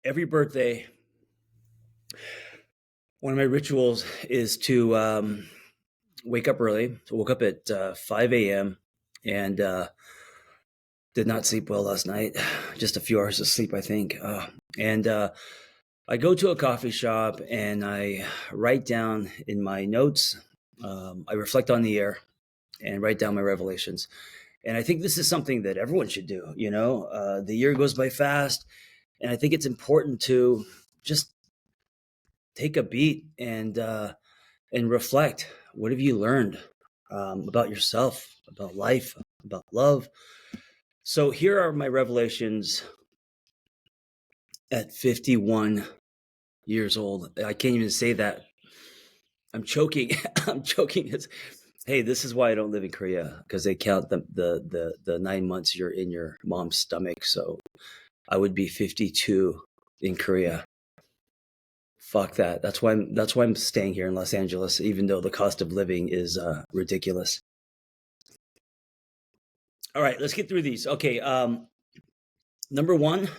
every birthday, one of my rituals is to wake up early. So I woke up at 5 a.m. and did not sleep well last night. Just a few hours of sleep, I think. And I go to a coffee shop and I write down in my notes. I reflect on the year and write down my revelations. And I think this is something that everyone should do. The year goes by fast, and I think it's important to just take a beat and reflect. What have you learned about yourself, about life, about love? So here are my revelations at 51 years old. I can't even say that. I'm choking. I'm choking. Hey, this is why I don't live in Korea, because they count the 9 months you're in your mom's stomach. So I would be 52 in Korea. Fuck that. That's why I'm staying here in Los Angeles, even though the cost of living is ridiculous. All right, let's get through these. Okay, number one,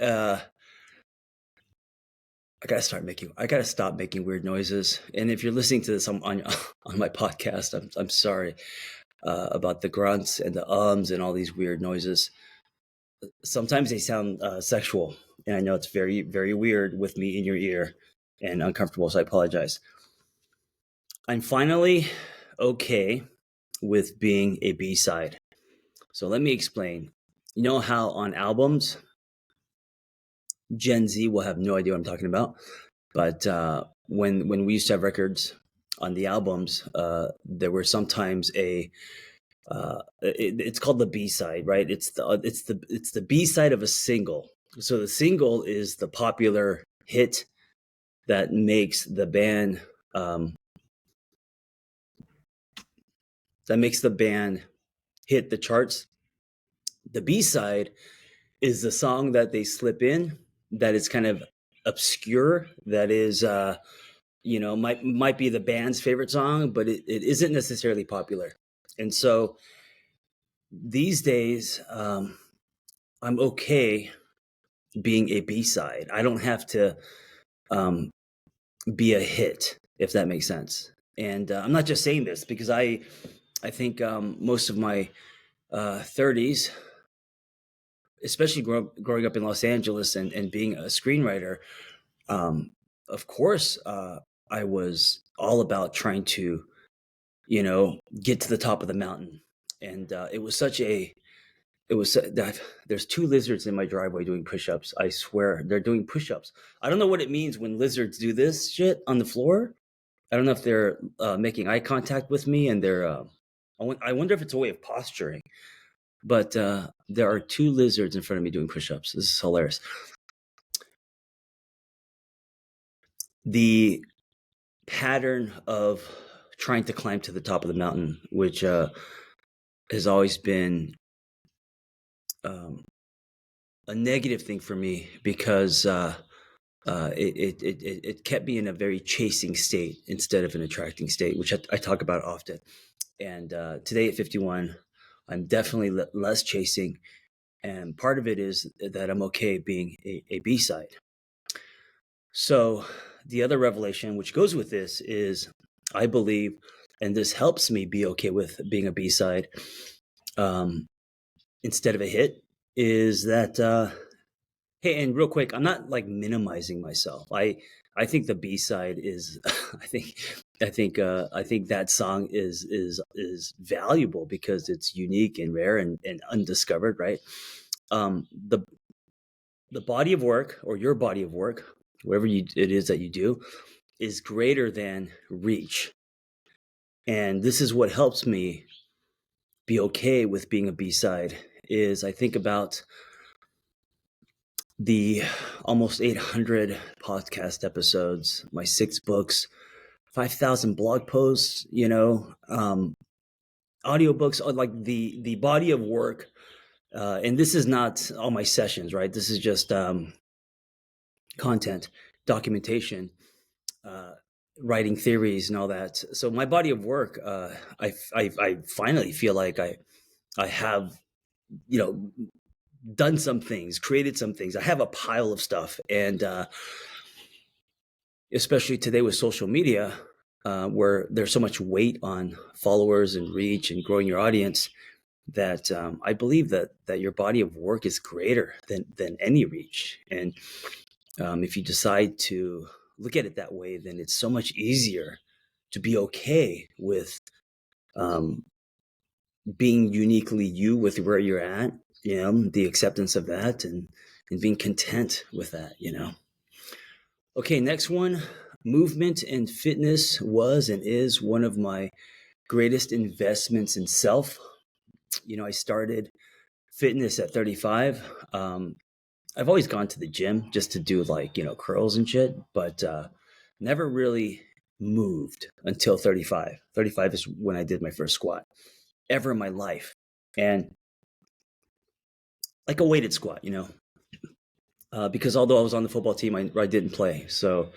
I gotta stop making weird noises. And if you're listening to this on my podcast, I'm sorry about the grunts and the ums and all these weird noises. Sometimes they sound sexual, and I know it's very, very weird with me in your ear and uncomfortable, so I apologize. I'm finally okay with being a B-side. So let me explain. You know how on albums, Gen Z will have no idea what I'm talking about, but when we used to have records on the albums, there were sometimes it's called the B-side, right? It's the B-side of a single. So the single is the popular hit that makes the band hit the charts. The B-side is the song that they slip in that is kind of obscure, that is might be the band's favorite song, but it isn't necessarily popular. And so these days, I'm okay being a B-side. I don't have to be a hit, if that makes sense. And I'm not just saying this because I think most of my 30s, especially growing up in Los Angeles and being a screenwriter, of course, I was all about trying to, get to the top of the mountain. And there's two lizards in my driveway doing push-ups. I swear they're doing push-ups. I don't know what it means when lizards do this shit on the floor. I don't know if they're making eye contact with me, and I wonder if it's a way of posturing. But there are two lizards in front of me doing push-ups. This is hilarious. The pattern of trying to climb to the top of the mountain, which has always been a negative thing for me, because it kept me in a very chasing state instead of an attracting state, which I talk about often. And today at 51, I'm definitely less chasing. And part of it is that I'm okay being a B-side. So the other revelation, which goes with this, is I believe, and this helps me be okay with being a B-side instead of a hit, is that, hey, and real quick, I'm not like minimizing myself. I think the B-side is, I think that song is valuable because it's unique and rare and undiscovered, right? The body of work, or your body of work, whatever it is that you do, is greater than reach. And this is what helps me be okay with being a B-side, is I think about the almost 800 podcast episodes, my 6 books, 5,000 blog posts, audiobooks, like the body of work. And this is not all my sessions, right? This is just content, documentation, writing theories and all that. So my body of work, I finally feel like I have, done some things, created some things. I have a pile of stuff. And especially today with social media, where there's so much weight on followers and reach and growing your audience, that I believe that your body of work is greater than any reach. And if you decide to look at it that way, then it's so much easier to be okay with um, being uniquely you with where you're at, the acceptance of that, and being content with that, Okay, next one. Movement and fitness was and is one of my greatest investments in self. I started fitness at 35. I've always gone to the gym just to do like, curls and shit, but never really moved until 35. 35 is when I did my first squat ever in my life. And like a weighted squat, because although I was on the football team, I didn't play. So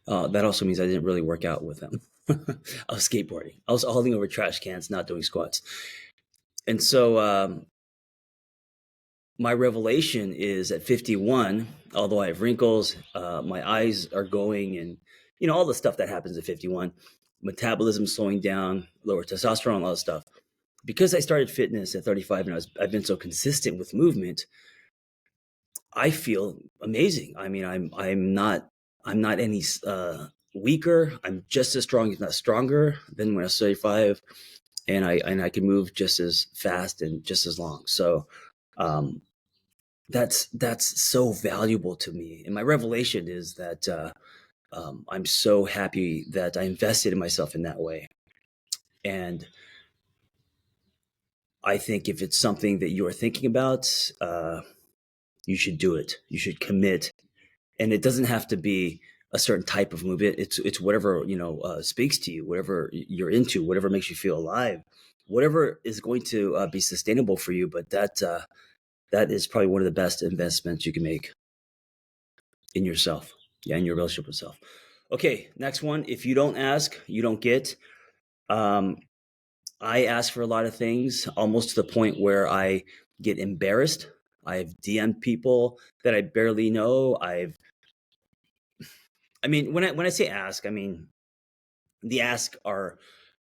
that also means I didn't really work out with them. I was skateboarding. I was holding over trash cans, not doing squats. And so my revelation is at 51, although I have wrinkles, my eyes are going, and all the stuff that happens at 51, metabolism slowing down, lower testosterone, all that stuff. Because I started fitness at 35 and I've been so consistent with movement, I feel amazing. I mean, I'm not any weaker. I'm just as strong, if not stronger, than when I was 35, and I can move just as fast and just as long. So um, that's so valuable to me. And my revelation is that I'm so happy that I invested in myself in that way. And I think if it's something that you're thinking about, you should do it. You should commit, and it doesn't have to be a certain type of movement. It's whatever speaks to you, whatever you're into, whatever makes you feel alive, whatever is going to be sustainable for you. But that is probably one of the best investments you can make in yourself, in your relationship with self. Okay, next one. If you don't ask, you don't get. Um, I ask for a lot of things, almost to the point where I get embarrassed. I've DM'd people that I barely know. When I say ask, I mean the ask are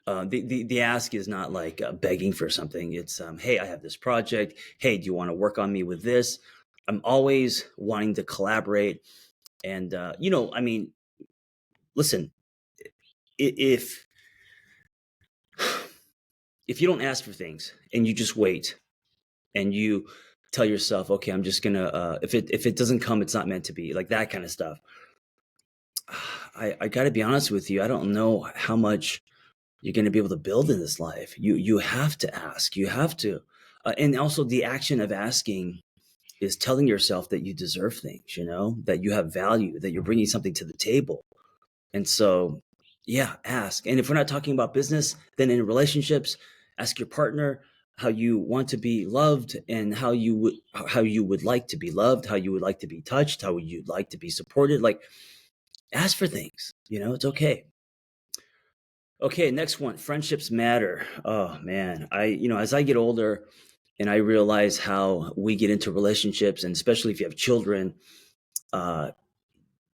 the ask is not like begging for something. It's hey, I have this project. Hey, do you want to work on me with this? I'm always wanting to collaborate, and listen, if you don't ask for things and you just wait and you tell yourself, okay, I'm just gonna if it doesn't come, it's not meant to be, like that kind of stuff. I got to be honest with you. I don't know how much you're going to be able to build in this life. You have to ask. You have to, and also the action of asking is telling yourself that you deserve things. That you have value, that you're bringing something to the table. And so, yeah, ask. And if we're not talking about business, then in relationships, ask your partner how you want to be loved and how you would like to be loved, how you would like to be touched, how you'd like to be supported. Like, ask for things. It's okay. Okay, next one. Friendships matter. Oh man, as I get older and I realize how we get into relationships, and especially if you have children, uh,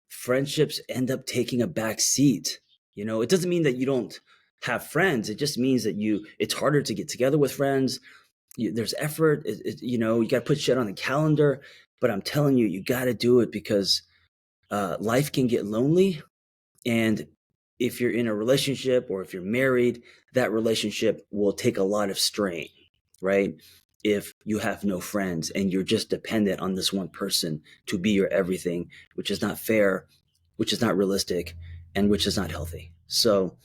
friendships end up taking a back seat. It doesn't mean that you don't have friends. It just means that it's harder to get together with friends. There's effort. You got to put shit on the calendar. But I'm telling you, you got to do it because life can get lonely. And if you're in a relationship or if you're married, that relationship will take a lot of strain, right? If you have no friends and you're just dependent on this one person to be your everything, which is not fair, which is not realistic, and which is not healthy. So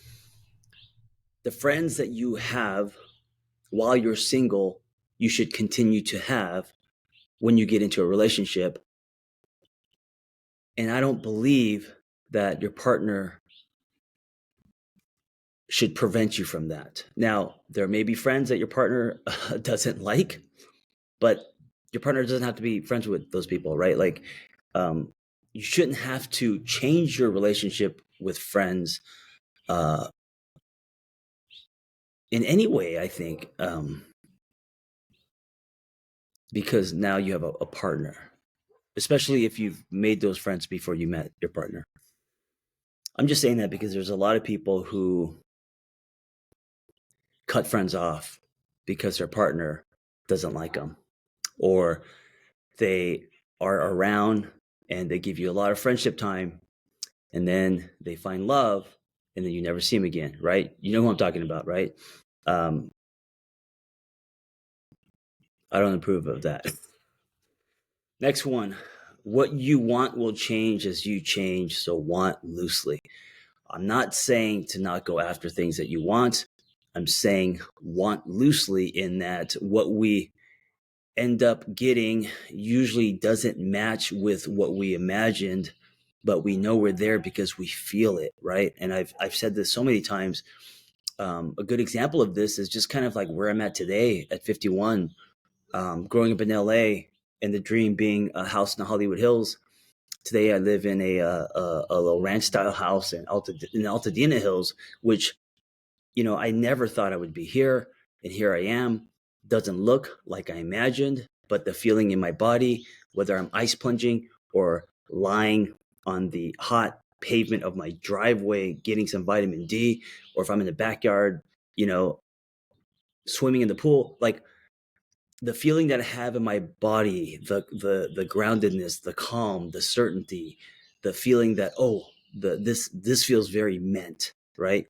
the friends that you have while you're single, you should continue to have when you get into a relationship. And I don't believe that your partner should prevent you from that. Now, there may be friends that your partner doesn't like, but your partner doesn't have to be friends with those people, right? Like, you shouldn't have to change your relationship with friends in any way, I think, because now you have a partner, especially if you've made those friends before you met your partner. I'm just saying that because there's a lot of people who cut friends off because their partner doesn't like them, or they are around and they give you a lot of friendship time, and then they find love, and then you never see them again, right? You know who I'm talking about, right? Um, I don't approve of that. Next one. What you want will change as you change, so want loosely. I'm not saying to not go after things that you want. I'm saying want loosely, in that what we end up getting usually doesn't match with what we imagined, but we know we're there because we feel it, right? And I've said this so many times. A good example of this is just kind of like where I'm at today at 51, growing up in LA, and the dream being a house in the Hollywood Hills. Today, I live in a little ranch style house in Altadena Hills, which, I never thought I would be here, and here I am. Doesn't look like I imagined, but the feeling in my body, whether I'm ice plunging or lying on the hot pavement of my driveway getting some vitamin D, or if I'm in the backyard, you know, swimming in the pool, like the feeling that I have in my body, the groundedness, the calm, the certainty, the feeling that, oh, this feels very meant, right?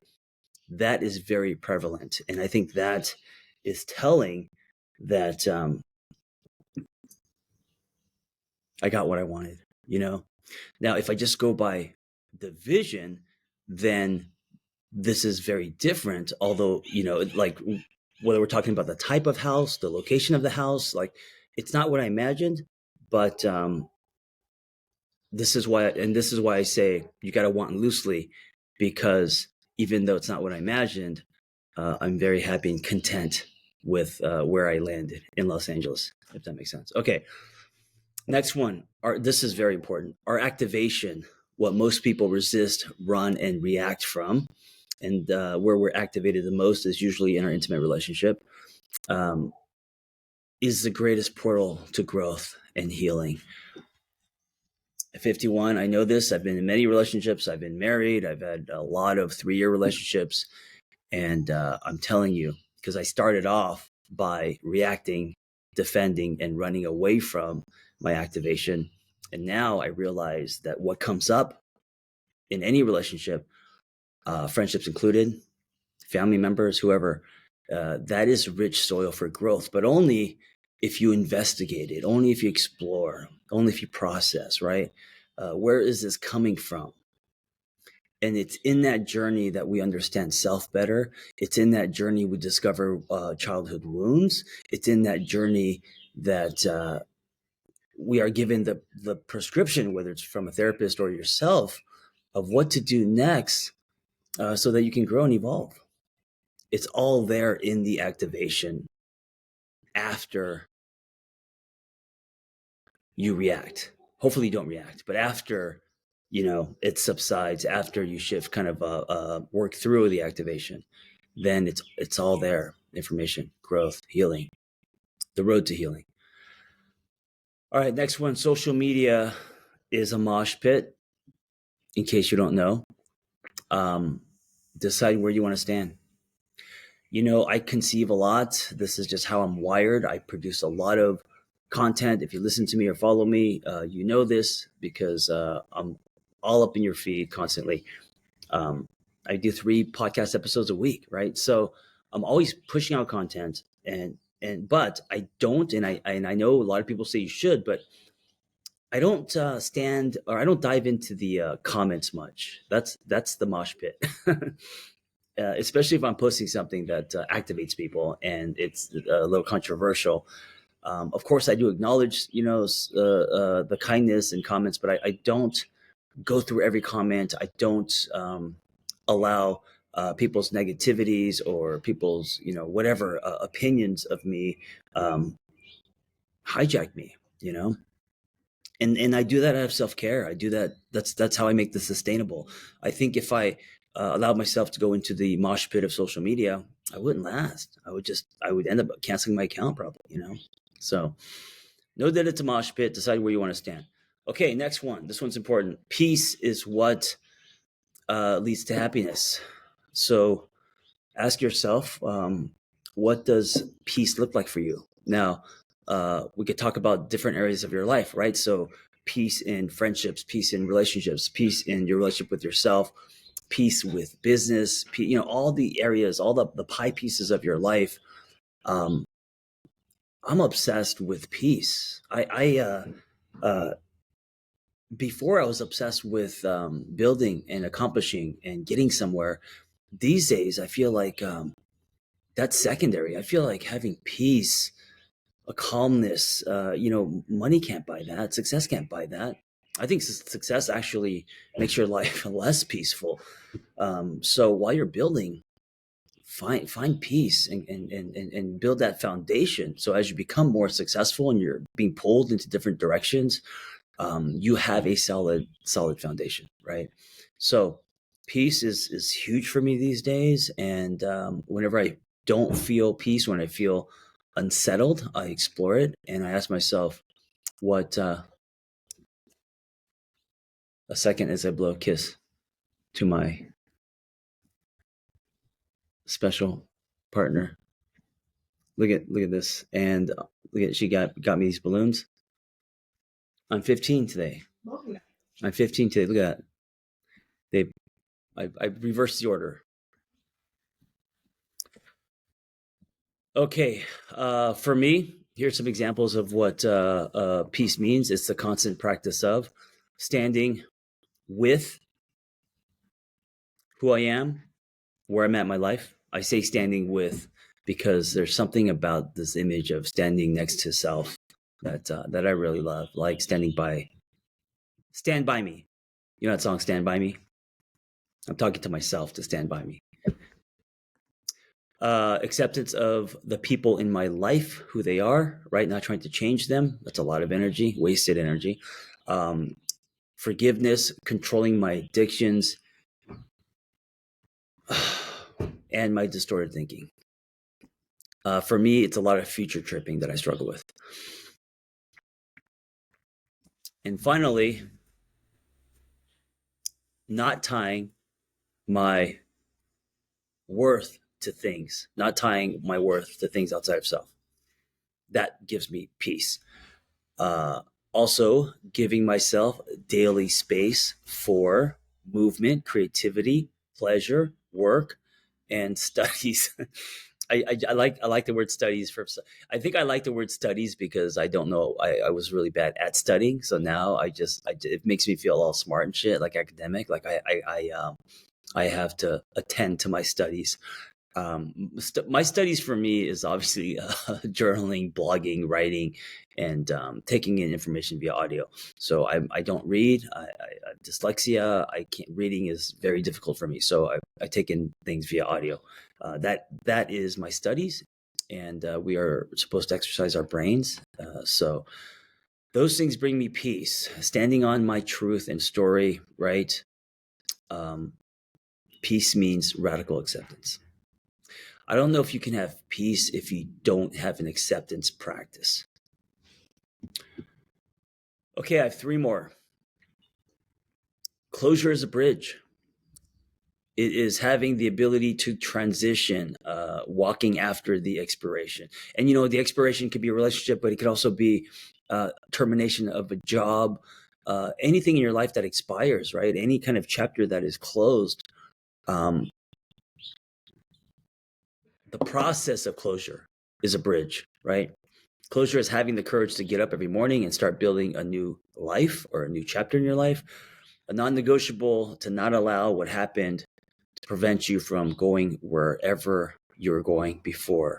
That is very prevalent. And I think that is telling that I got what I wanted. Now, if I just go by the vision, then this is very different. Although, like whether we're talking about the type of house, the location of the house, like it's not what I imagined, but this is why I say you got to want loosely, because even though it's not what I imagined, I'm very happy and content with where I landed in Los Angeles, if that makes sense. Okay, next one. This is very important. Our activation, what most people resist, run, and react from, and where we're activated the most is usually in our intimate relationship, um, is the greatest portal to growth and healing. At 51, I know this. I've been in many relationships. I've been married. I've had a lot of 3-year relationships. And I'm telling you, because I started off by reacting, defending, and running away from my activation. And now I realize that what comes up in any relationship, friendships included, family members, whoever, that is rich soil for growth, but only if you investigate it, only if you explore, only if you process, right? Where is this coming from? And it's in that journey that we understand self better. It's in that journey we discover childhood wounds. It's in that journey that we are given the prescription, whether it's from a therapist or yourself, of what to do next, so that you can grow and evolve. It's all there in the activation after you react. Hopefully you don't react, but after it subsides, after you shift, kind of work through the activation, then it's all there. Information, growth, healing, the road to healing. All right, next one. Social media is a mosh pit, in case you don't know. Decide where you want to stand. I conceive a lot. This is just how I'm wired. I produce a lot of content. If you listen to me or follow me, you know this, because I'm all up in your feed constantly. I do 3 podcast episodes a week, right? So I'm always pushing out content, but I don't, and I know a lot of people say you should, but I don't stand, or I don't dive into the comments much. That's the mosh pit. Especially if I'm posting something that activates people and it's a little controversial. Of course, I do acknowledge, the kindness and comments, but I don't go through every comment. I don't allow people's negativities or people's, whatever opinions of me hijack me, and I do that out of self-care. I do that. That's how I make this sustainable. I think if I allowed myself to go into the mosh pit of social media, I wouldn't last. I would end up canceling my account probably. So No that it's a mosh pit. Decide where you want to stand. Okay, next one. This one's important. Peace is what leads to happiness. So ask yourself, what does peace look like for you? Now, we could talk about different areas of your life, right? So peace in friendships, peace in relationships, peace in your relationship with yourself, peace with business, all the areas, all the pie pieces of your life. I'm obsessed with peace. Before I was obsessed with building and accomplishing and getting somewhere. These days, I feel like that's secondary. I feel like having peace, a calmness, money can't buy that. Success can't buy that. I think success actually makes your life less peaceful. So while you're building, find peace and build that foundation. So as you become more successful and you're being pulled into different directions, you have a solid foundation, right? So peace is huge for me these days. And whenever I don't feel peace, when I feel unsettled, I explore it and I ask myself, what a second as I blow a kiss to my special partner. Look at this, and look at, she got me these balloons. I'm 15 today. I'm 15 today. Look at that. I reversed the order. Okay, for me, here's some examples of what peace means. It's the constant practice of standing with who I am, where I'm at in my life. I say standing with because there's something about this image of standing next to self that I really love, like Stand by Me. You know that song, Stand By Me? I'm talking to myself to stand by me. Acceptance of the people in my life, who they are, right? Not trying to change them. That's a lot of energy, wasted energy. Forgiveness, controlling my addictions, and my distorted thinking. For me, it's a lot of future tripping that I struggle with. And finally, not tying my worth to things, not tying my worth to things outside of self. That gives me peace. Also, giving myself daily space for movement, creativity, pleasure, work, and studies. I like the word studies for. I think I like the word studies because I don't know. I was really bad at studying, so now it makes me feel all smart and shit, like academic. Like I have to attend to my studies. My studies for me is obviously journaling, blogging, writing, and taking in information via audio. So I don't read. I dyslexia. I can't. Reading is very difficult for me. So I take in things via audio. That is my studies, and we are supposed to exercise our brains. So those things bring me peace. Standing on my truth and story, right? Peace means radical acceptance. I don't know if you can have peace if you don't have an acceptance practice. Okay, I have 3 more. Closure is a bridge. It is having the ability to transition, walking after the expiration. And the expiration could be a relationship, but it could also be termination of a job, anything in your life that expires, right? Any kind of chapter that is closed. The process of closure is a bridge, right? Closure is having the courage to get up every morning and start building a new life or a new chapter in your life. A non-negotiable to not allow what happened to prevent you from going wherever you were going before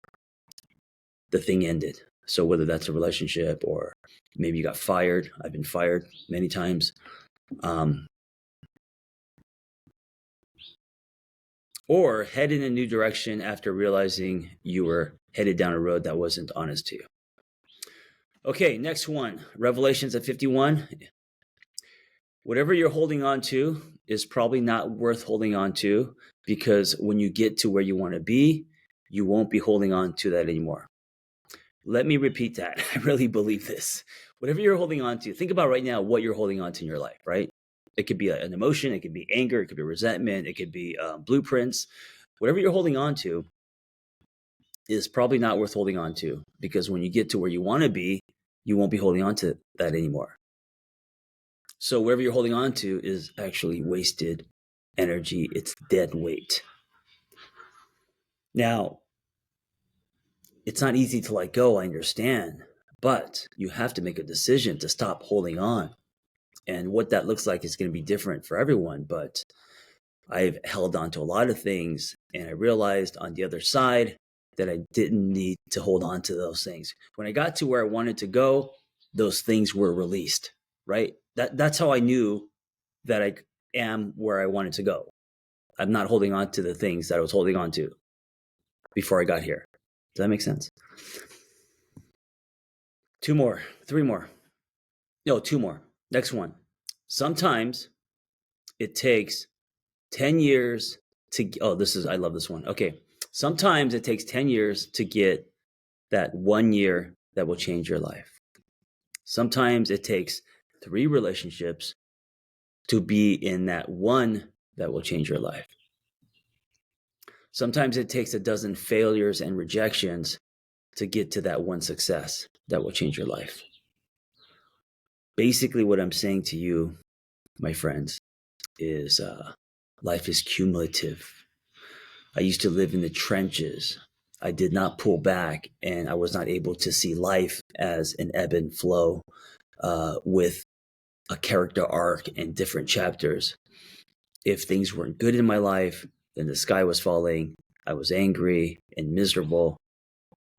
the thing ended. So whether that's a relationship or maybe you got fired. I've been fired many times. Or head in a new direction after realizing you were headed down a road that wasn't honest to you. Okay, next one, Revelations at 51. Whatever you're holding on to is probably not worth holding on to, because when you get to where you want to be, you won't be holding on to that anymore. Let me repeat that. I really believe this. Whatever you're holding on to, think about right now what you're holding on to in your life, right? It could be an emotion, it could be anger, it could be resentment, it could be blueprints. Whatever you're holding on to is probably not worth holding on to, because when you get to where you want to be, you won't be holding on to that anymore. So whatever you're holding on to is actually wasted energy. It's dead weight. Now, it's not easy to let go, I understand, but you have to make a decision to stop holding on. And what that looks like is going to be different for everyone. But I've held on to a lot of things, and I realized on the other side that I didn't need to hold on to those things. When I got to where I wanted to go, those things were released, right? That's how I knew that I am where I wanted to go. I'm not holding on to the things that I was holding on to before I got here. Does that make sense? Two more, three more. No, two more. Next one. Sometimes it takes 10 years to, I love this one. Okay. Sometimes it takes 10 years to get that 1 year that will change your life. Sometimes it takes 3 relationships to be in that one that will change your life. Sometimes it takes a dozen failures and rejections to get to that one success that will change your life. Basically, what I'm saying to you, my friends, is life is cumulative. I used to live in the trenches. I did not pull back, and I was not able to see life as an ebb and flow with a character arc and different chapters. If things weren't good in my life, then the sky was falling. I was angry and miserable.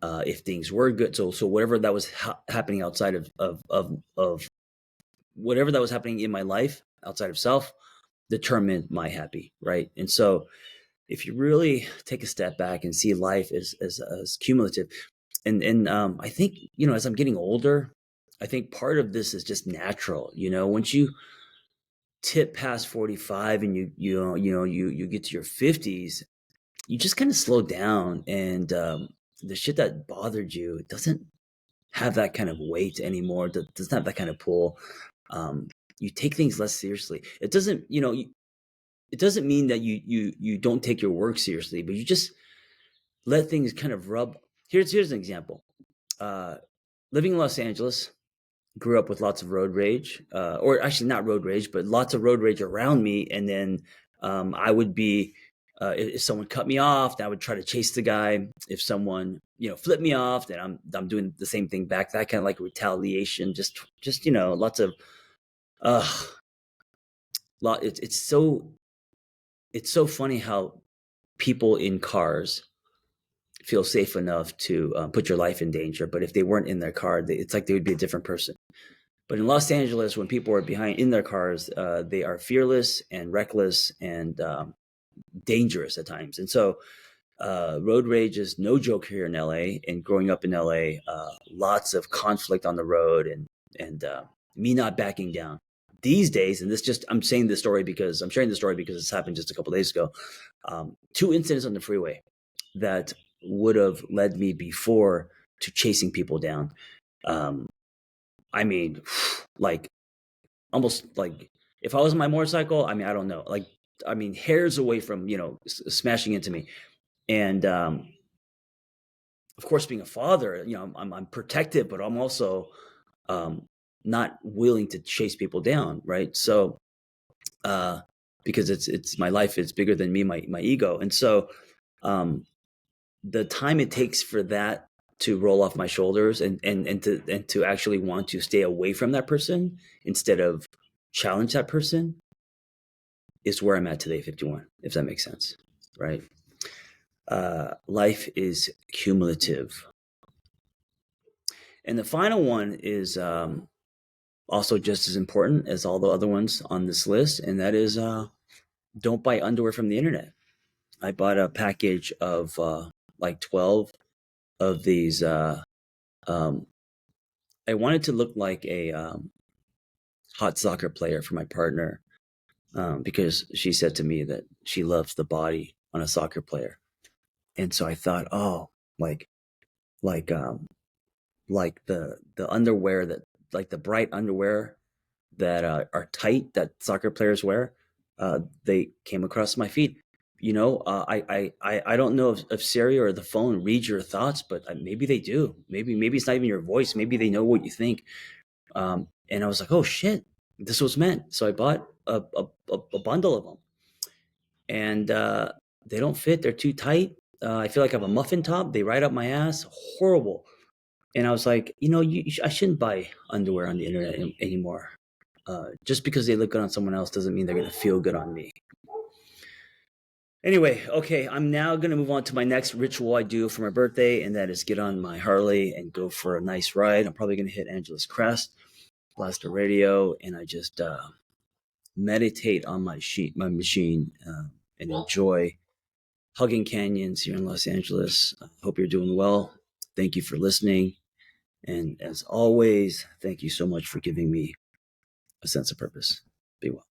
If things were good, so whatever that was happening outside of whatever that was happening in my life outside of self determined my happy, right? And so if you really take a step back and see life as cumulative, and I think, as I'm getting older, I think part of this is just natural. Once you tip past 45 and you get to your 50s, you just kind of slow down, and the shit that bothered you, it doesn't have that kind of weight anymore. Doesn't have that kind of pull. You take things less seriously. It doesn't, it doesn't mean that you don't take your work seriously, but you just let things kind of rub. Here's an example. Living in Los Angeles, grew up with lots of road rage, or actually not road rage, but lots of road rage around me. And then I would be, if someone cut me off, then I would try to chase the guy. If someone, flipped me off, then I'm doing the same thing back. That kind of like retaliation, just lots of, it's so funny how people in cars feel safe enough to put your life in danger, but if they weren't in their car, it's like they would be a different person. But in Los Angeles, when people are behind in their cars, they are fearless and reckless and dangerous at times. And so road rage is no joke here in LA. And growing up in LA, lots of conflict on the road, and me not backing down. These days, and I'm sharing this story because this happened just a couple of days ago. 2 incidents on the freeway that would have led me before to chasing people down. I mean, like almost like if I was on my motorcycle, I mean, I don't know, hairs away from, smashing into me. And of course, being a father, I'm protective, but I'm also not willing to chase people down, right? So because it's my life, it's bigger than me, my ego. And so the time it takes for that to roll off my shoulders and to actually want to stay away from that person instead of challenge that person is where I'm at today, 51, if that makes sense, right? Life is cumulative. And the final one is also just as important as all the other ones on this list, and that is don't buy underwear from the internet. I bought a package of like 12 of these. I wanted to look like a hot soccer player for my partner because she said to me that she loves the body on a soccer player. And so I thought, oh, like like the underwear that, like the bright underwear that are tight that soccer players wear. They came across my feed. I don't know if Siri or the phone reads your thoughts, but maybe they do. Maybe it's not even your voice. Maybe they know what you think. And I was like, oh shit, this was meant. So I bought a bundle of them, and they don't fit. They're too tight. I feel like I have a muffin top. They ride up my ass. Horrible. And I was like, I shouldn't buy underwear on the internet anymore. Just because they look good on someone else doesn't mean they're going to feel good on me. Anyway, okay, I'm now going to move on to my next ritual I do for my birthday, and that is get on my Harley and go for a nice ride. I'm probably going to hit Angeles Crest, blast a radio, and I just meditate on my machine, and enjoy hugging canyons here in Los Angeles. I hope you're doing well. Thank you for listening. And as always, thank you so much for giving me a sense of purpose. Be well.